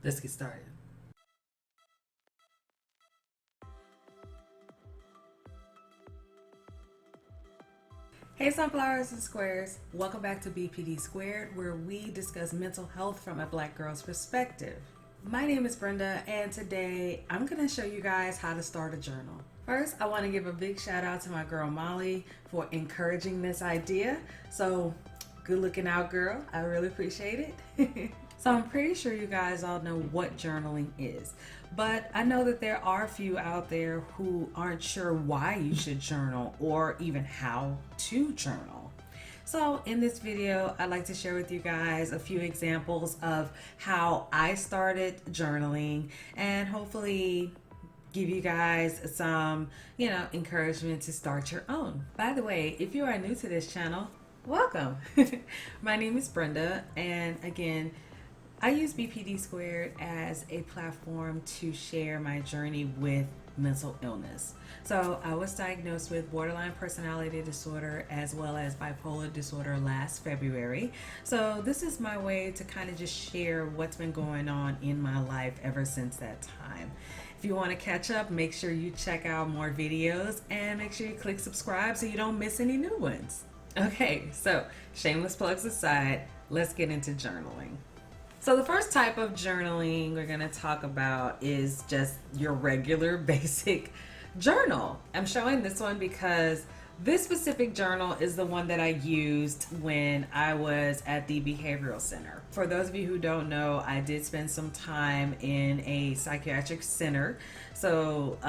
Let's get started. Hey sunflowers and squares, welcome back to BPD Squared, where we discuss mental health from a black girl's perspective. My name is Brenda, and today I'm going to show you guys how to start a journal. First, I want to give a big shout out to my girl Molly for encouraging this idea. So, good looking out, girl. I really appreciate it. So I'm pretty sure you guys all know what journaling is, but I know that there are a few out there who aren't sure why you should journal or even how to journal. So in this video, I'd like to share with you guys a few examples of how I started journaling and hopefully give you guys some, encouragement to start your own. By the way, if you are new to this channel, welcome. My name is Brenda, and again, I use BPD Squared as a platform to share my journey with mental illness. So I was diagnosed with borderline personality disorder as well as bipolar disorder last February. So this is my way to kind of just share what's been going on in my life ever since that time. If you want to catch up, make sure you check out more videos and make sure you click subscribe so you don't miss any new ones. Okay, so shameless plugs aside, let's get into journaling. So the first type of journaling we're going to talk about is just your regular basic journal. I'm showing this one because this specific journal is the one that I used when I was at the behavioral center. For those of you who don't know, I did spend some time in a psychiatric center. So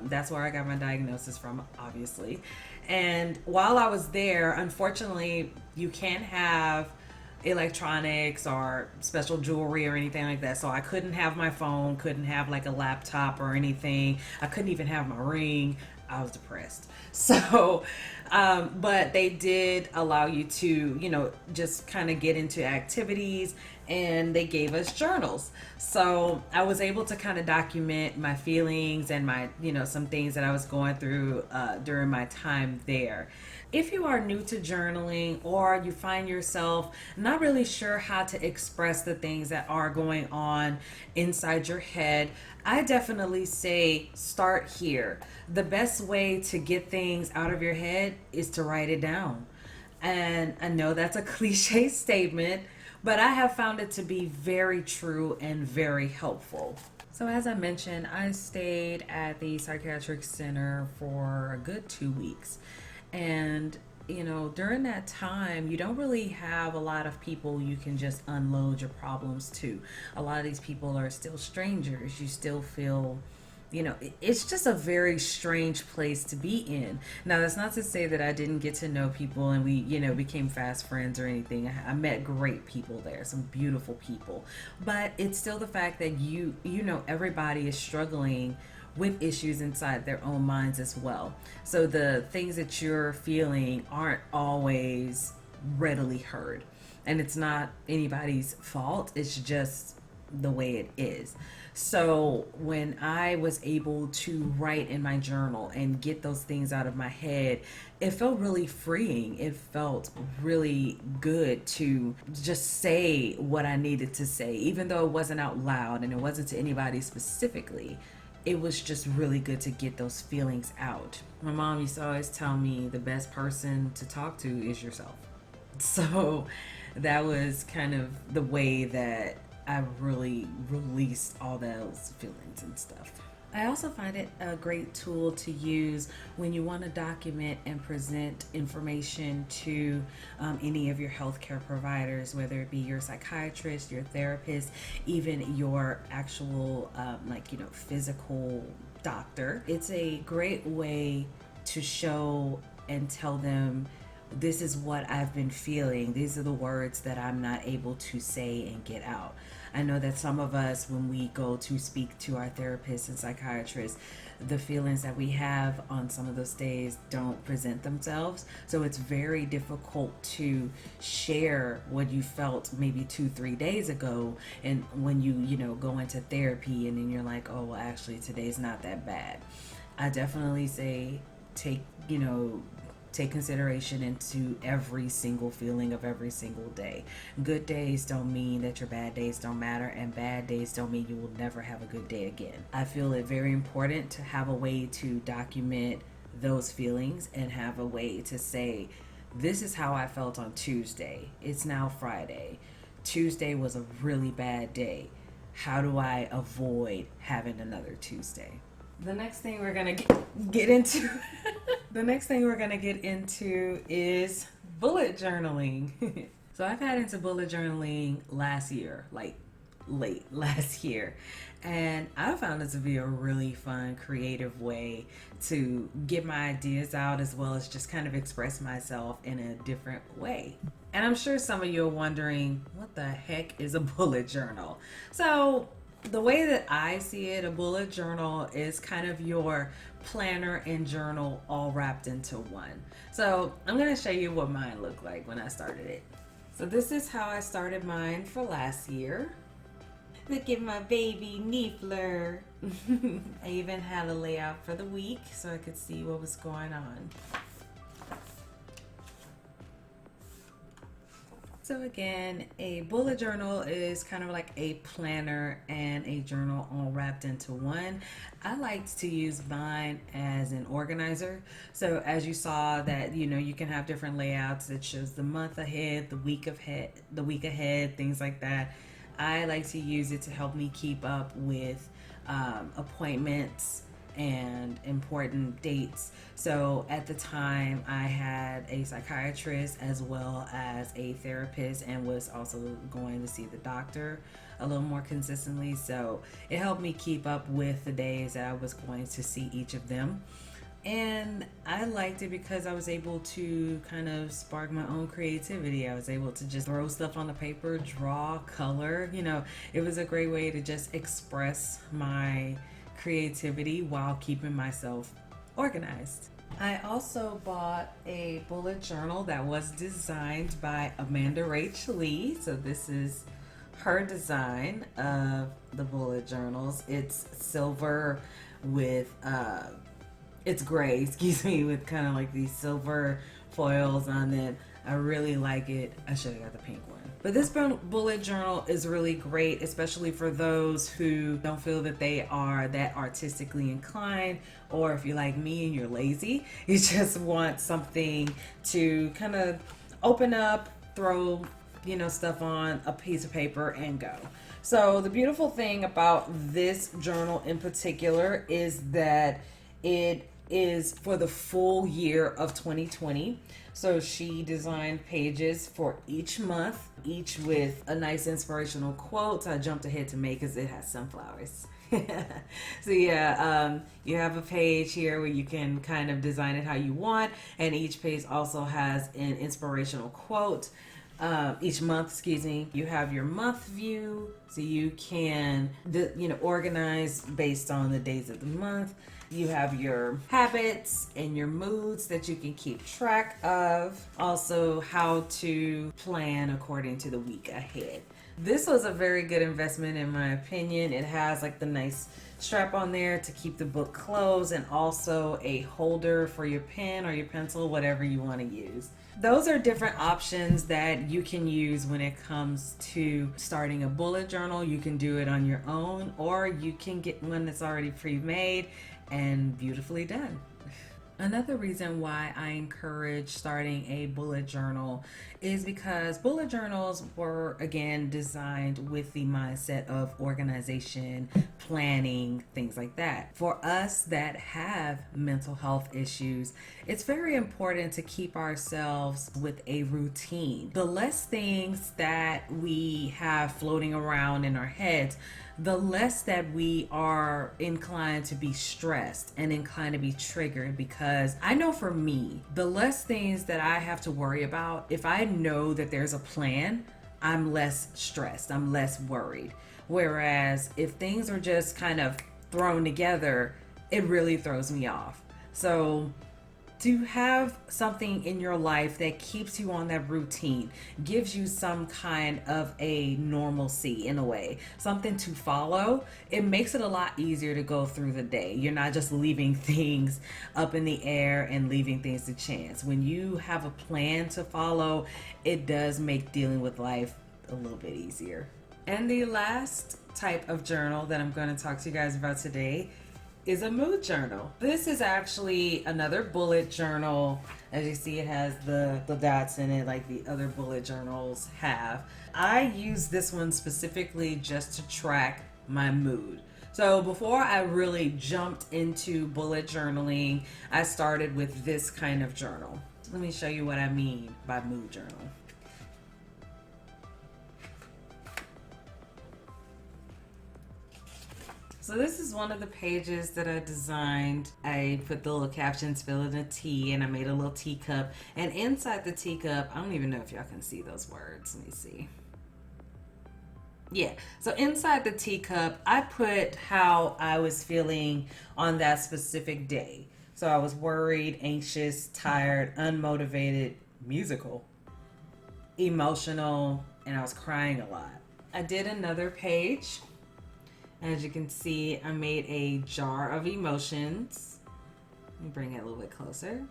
that's where I got my diagnosis from, obviously. And while I was there, unfortunately, you can't have electronics or special jewelry or anything like that. So I couldn't have my phone, couldn't have like a laptop or anything. I couldn't even have my ring. I was depressed. So, but they did allow you to, just kind of get into activities, and they gave us journals. So I was able to kind of document my feelings and my, some things that I was going through during my time there. If you are new to journaling or you find yourself not really sure how to express the things that are going on inside your head, I definitely say start here. The best way to get things out of your head is to write it down. And I know that's a cliche statement, but I have found it to be very true and very helpful. So as I mentioned, I stayed at the psychiatric center for a good 2 weeks. And during that time, you don't really have a lot of people you can just unload your problems to. A lot of these people are still strangers. You still feel, it's just a very strange place to be in. Now, that's not to say that I didn't get to know people and we, became fast friends or anything. I met great people there, some beautiful people. But it's still the fact that everybody is struggling with issues inside their own minds as well. So the things that you're feeling aren't always readily heard. And it's not anybody's fault, it's just the way it is. So when I was able to write in my journal and get those things out of my head, it felt really freeing. It felt really good to just say what I needed to say, even though it wasn't out loud and it wasn't to anybody specifically. It was just really good to get those feelings out. My mom used to always tell me the best person to talk to is yourself. So that was kind of the way that I really released all those feelings and stuff. I also find it a great tool to use when you want to document and present information to any of your healthcare providers, whether it be your psychiatrist, your therapist, even your actual physical doctor. It's a great way to show and tell them, this is what I've been feeling. These are the words that I'm not able to say and get out. I know that some of us, when we go to speak to our therapists and psychiatrists, the feelings that we have on some of those days don't present themselves. So it's very difficult to share what you felt maybe 2-3 days ago. And when you go into therapy and then you're like, oh, well, actually today's not that bad. I definitely say take, take consideration into every single feeling of every single day. Good days don't mean that your bad days don't matter, and bad days don't mean you will never have a good day again. I feel it very important to have a way to document those feelings and have a way to say, this is how I felt on Tuesday. It's now Friday. Tuesday was a really bad day. How do I avoid having another Tuesday? The next thing we're gonna get into is bullet journaling. So I've had into bullet journaling last year, like late last year, and I found it to be a really fun, creative way to get my ideas out, as well as just kind of express myself in a different way. And I'm sure some of you are wondering, what the heck is a bullet journal? So the way that I see it, a bullet journal is kind of your planner and journal all wrapped into one. So I'm going to show you what mine looked like when I started it. So this is how I started mine for last year. Look at my baby Niffler. I even had a layout for the week so I could see what was going on. So again, a bullet journal is kind of like a planner and a journal all wrapped into one. I liked to use mine as an organizer. So as you saw that, you can have different layouts that shows the month ahead, the week ahead, things like that. I like to use it to help me keep up with appointments and important dates. So at the time I had a psychiatrist as well as a therapist, and was also going to see the doctor a little more consistently. So it helped me keep up with the days that I was going to see each of them. And I liked it because I was able to kind of spark my own creativity. I was able to just throw stuff on the paper, draw, color. It was a great way to just express my creativity while keeping myself organized. I also bought a bullet journal that was designed by Amanda Rach Lee. So this is her design of the bullet journals. It's silver with it's gray, with kind of like these silver foils on it. I really like it. I should have got the pink one. But this bullet journal is really great, especially for those who don't feel that they are that artistically inclined, or if you're like me and you're lazy, you just want something to kind of open up, throw, stuff on a piece of paper and go. So the beautiful thing about this journal in particular is that it is for the full year of 2020. So she designed pages for each month, each with a nice inspirational quote. I jumped ahead to make because it has sunflowers. So yeah, you have a page here where you can kind of design it how you want, and each page also has an inspirational quote. Each month, you have your month view, so you can organize based on the days of the month. You have your habits and your moods that you can keep track of. Also, how to plan according to the week ahead. This was a very good investment in my opinion. It has like the nice strap on there to keep the book closed, and also a holder for your pen or your pencil, whatever you want to use. Those are different options that you can use when it comes to starting a bullet journal. You can do it on your own, or you can get one that's already pre-made and beautifully done. Another reason why I encourage starting a bullet journal is because bullet journals were, again, designed with the mindset of organization, planning, things like that. For us that have mental health issues, it's very important to keep ourselves with a routine. The less things that we have floating around in our heads, the less that we are inclined to be stressed and inclined to be triggered. Because I know for me, the less things that I have to worry about, if I know that there's a plan, I'm less stressed, I'm less worried. Whereas if things are just kind of thrown together, it really throws me off. So to have something in your life that keeps you on that routine, gives you some kind of a normalcy in a way, something to follow. It makes it a lot easier to go through the day. You're not just leaving things up in the air and leaving things to chance. When you have a plan to follow, it does make dealing with life a little bit easier. And the last type of journal that I'm going to talk to you guys about today is a mood journal. This is actually another bullet journal. As you see, it has the dots in it like the other bullet journals have. I use this one specifically just to track my mood. So before I really jumped into bullet journaling, I started with this kind of journal. Let me show you what I mean by mood journal. So this is one of the pages that I designed. I put the little captions, filling a tea, and I made a little teacup. And inside the teacup, I don't even know if y'all can see those words. Let me see. Yeah, so inside the teacup, I put how I was feeling on that specific day. So I was worried, anxious, tired, unmotivated, musical, emotional, and I was crying a lot. I did another page. As you can see, I made a jar of emotions. Let me bring it a little bit closer.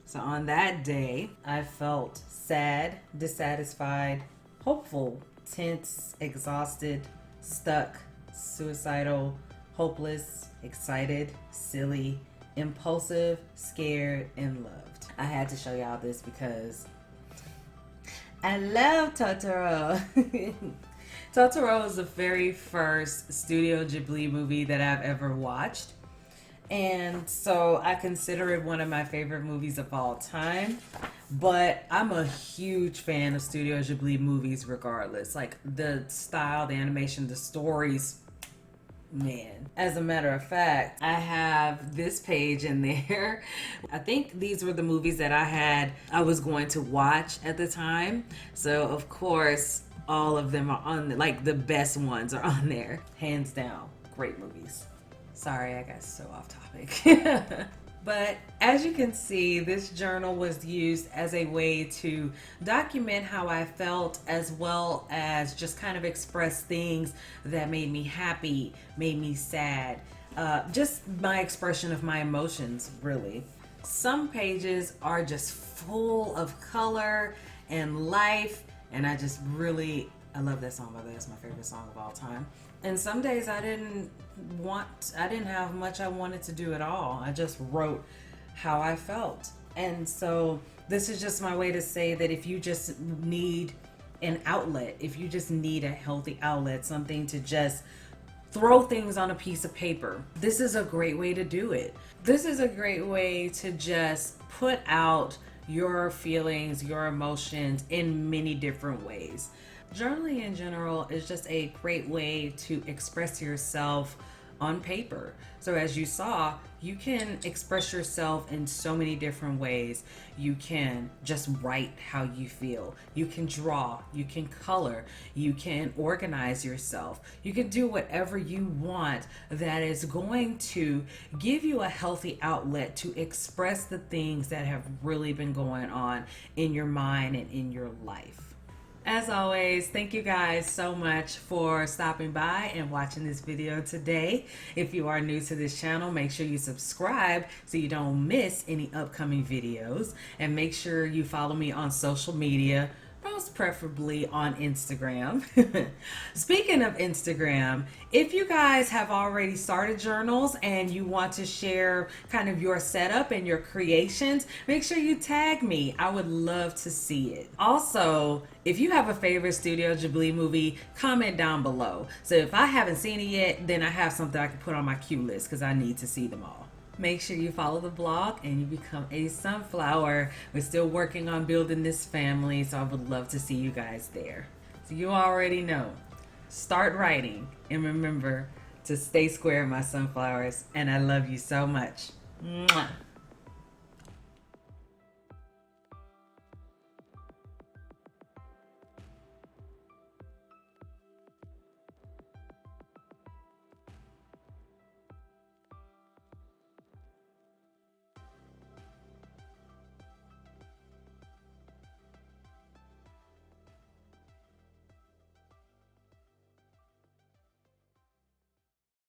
So on that day, I felt sad, dissatisfied, hopeful, tense, exhausted, stuck, suicidal, hopeless, excited, silly, impulsive, scared, and loved. I had to show y'all this because I love Totoro. Totoro is the very first Studio Ghibli movie that I've ever watched. And so I consider it one of my favorite movies of all time. But I'm a huge fan of Studio Ghibli movies regardless. Like the style, the animation, the stories, man. As a matter of fact, I have this page in there. I think these were the movies that I was going to watch at the time. So of course, all of them are on, like the best ones are on there. Hands down, great movies. Sorry, I got so off topic. But as you can see, this journal was used as a way to document how I felt, as well as just kind of express things that made me happy, made me sad. Just my expression of my emotions, really. Some pages are just full of color and life. And I love that song, by the way. It's my favorite song of all time. And some days I didn't have much I wanted to do at all. I just wrote how I felt. And so this is just my way to say that if you just need an outlet, if you just need a healthy outlet, something to just throw things on a piece of paper, this is a great way to do it. This is a great way to just put out your feelings, your emotions in many different ways. Journaling in general is just a great way to express yourself on paper. So as you saw, you can express yourself in so many different ways. You can just write how you feel. You can draw, you can color, you can organize yourself. You can do whatever you want that is going to give you a healthy outlet to express the things that have really been going on in your mind and in your life. As always, thank you guys so much for stopping by and watching this video today. If you are new to this channel, make sure you subscribe so you don't miss any upcoming videos. And make sure you follow me on social media, most preferably on Instagram. Speaking of Instagram, if you guys have already started journals and you want to share kind of your setup and your creations, make sure you tag me. I would love to see it. Also, if you have a favorite Studio Ghibli movie, comment down below. So if I haven't seen it yet, then I have something I can put on my queue list because I need to see them all. Make sure you follow the blog and you become a sunflower. We're still working on building this family, so I would love to see you guys there. So you already know. Start writing and remember to stay square, my sunflowers. And I love you so much. Mwah.